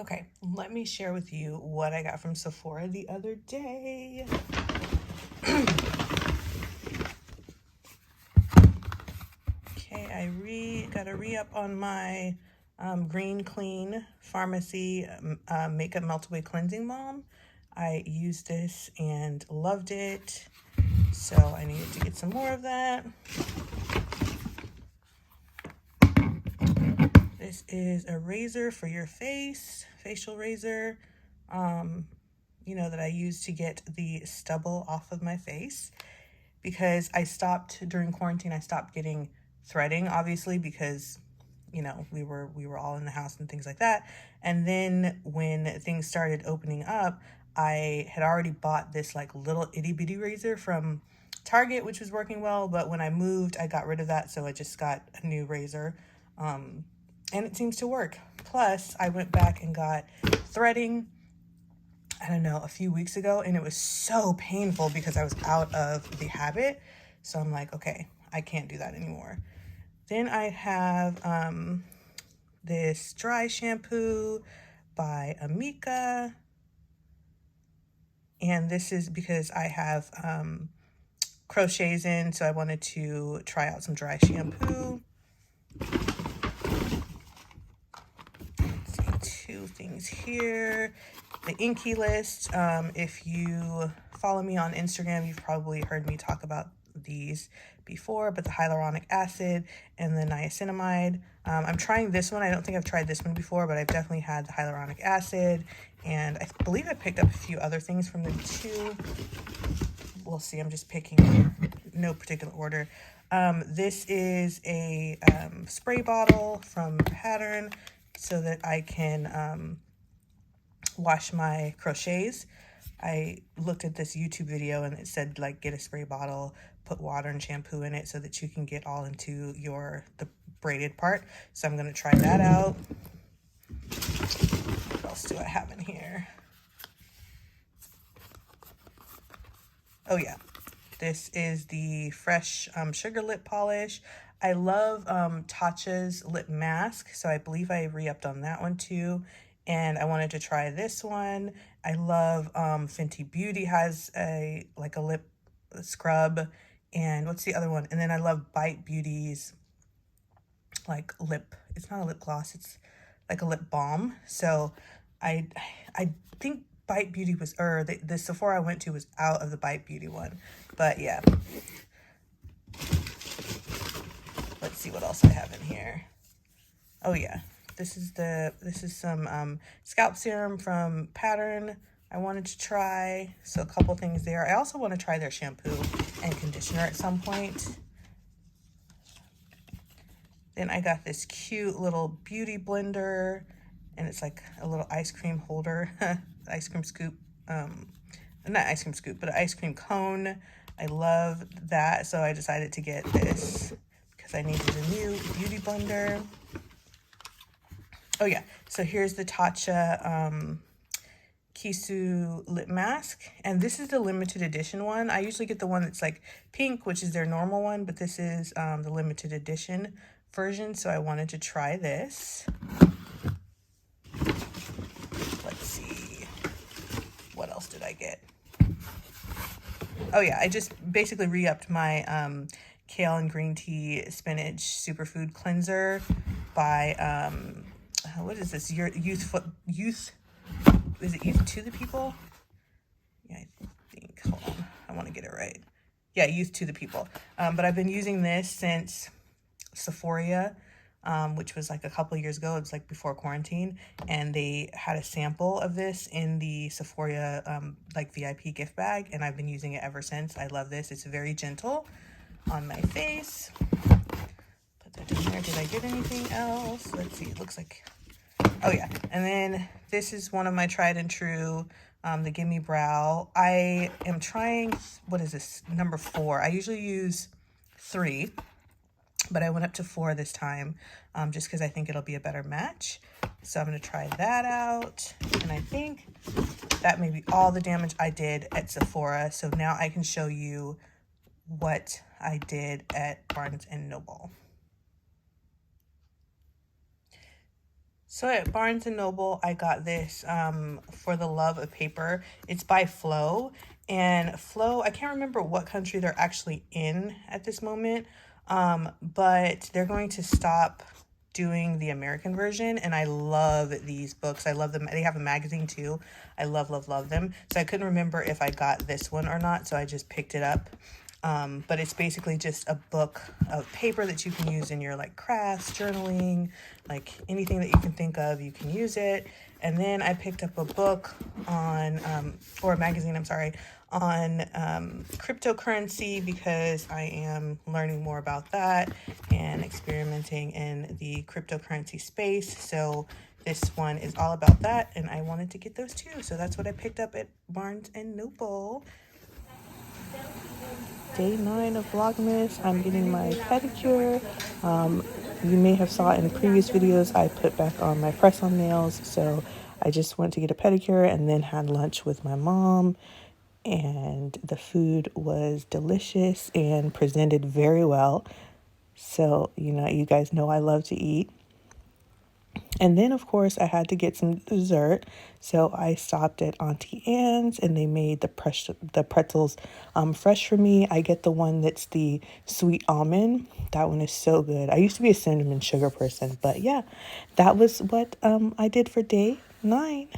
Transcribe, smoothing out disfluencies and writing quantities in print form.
Okay, let me share with you what I got from Sephora the other day. Okay, I got a re-up on my Green Clean Pharmacy Makeup Melt Away Cleansing Balm. I used this and loved it, so I needed to get some more of that. This is a razor for your face, facial razor, you know, that I use to get the stubble off of my face, because I stopped during quarantine. I stopped getting threading, obviously, because, you know, we were all in the house and things like that. And then when things started opening up, I had already bought this like little itty bitty razor from Target, which was working well, but when I moved, I got rid of that, so I just got a new razor. And it seems to work. Plus, I went back and got threading, I don't know, a few weeks ago, and it was so painful because I was out of the habit. So I'm like, okay, I can't do that anymore. Then I have this dry shampoo by Amika. And this is because I have crochets in, so I wanted to try out some dry shampoo. Two things here. The Inky List. If you follow me on Instagram, you've probably heard me talk about these before, but the hyaluronic acid and the niacinamide. I'm trying this one. I don't think I've tried this one before, but I've definitely had the hyaluronic acid, and I believe I picked up a few other things from them too. We'll see. I'm just picking no particular order. This is a spray bottle from Pattern, so that I can wash my crochets. I looked at this YouTube video and it said, like, get a spray bottle, put water and shampoo in it so that you can get all into the braided part. So I'm going to try that out. What else do I have in here? Oh yeah, this is the Fresh Sugar Lip Polish. I love Tatcha's lip mask, so I believe I re-upped on that one too. And I wanted to try this one. I love Fenty Beauty has a lip scrub. And what's the other one? And then I love Bite Beauty's it's not a lip gloss, it's like a lip balm. So I think Bite Beauty was, or the Sephora I went to was out of the Bite Beauty one. But yeah. Let's see what else I have in here. Oh yeah. This is some scalp serum from Pattern I wanted to try. So a couple things there. I also want to try their shampoo and conditioner at some point. Then I got this cute little beauty blender, and it's like a little ice cream holder, ice cream scoop, not ice cream scoop, but an ice cream cone. I love that, so I decided to get this because I needed a new beauty blender. Oh yeah, so here's the Tatcha Kisu lip mask, and this is the limited edition one. I usually get the one that's like pink, which is their normal one, but this is the limited edition version, so I wanted to try this. Let's see, what else did I get? Oh yeah, I just basically re-upped my kale and green tea spinach superfood cleanser by what is this? Youth is it Youth to the People? Yeah, I think, hold on, I want to get it right. Yeah, Youth to the People. But I've been using this since Sephora, which was like a couple years ago. It was like before quarantine, and they had a sample of this in the Sephora like VIP gift bag, and I've been using it ever since. I love this. It's very gentle on my face. Put that in there. Did I get anything else? Let's see. It looks like, oh yeah. And then this is one of my tried and true, the Gimme Brow. I am trying, what is this, number 4. I usually use 3, but I went up to 4 this time, just because I think it'll be a better match. So I'm going to try that out. And I think that may be all the damage I did at Sephora. So now I can show you what I did at Barnes & Noble. So at Barnes& and Noble, I got this For the Love of Paper. It's by Flow. And Flow, I can't remember what country they're actually in at this moment, but they're going to stop doing the American version. And I love these books. I love them. They have a magazine too. I love, love, love them. So I couldn't remember if I got this one or not, so I just picked it up. But it's basically just a book of paper that you can use in your like crafts, journaling, like anything that you can think of, you can use it. And then I picked up a book on, or a magazine, I'm sorry, on cryptocurrency, because I am learning more about that and experimenting in the cryptocurrency space. So this one is all about that, and I wanted to get those too. So that's what I picked up at Barnes and Noble. Day 9 of Vlogmas. I'm getting my pedicure. You may have saw in previous videos I put back on my press-on nails, so I just went to get a pedicure and then had lunch with my mom, and the food was delicious and presented very well. So, you guys know I love to eat. And then, of course, I had to get some dessert. So I stopped at Auntie Anne's, and they made the pretzels fresh for me. I get the one that's the sweet almond. That one is so good. I used to be a cinnamon sugar person. But yeah, that was what I did for day 9.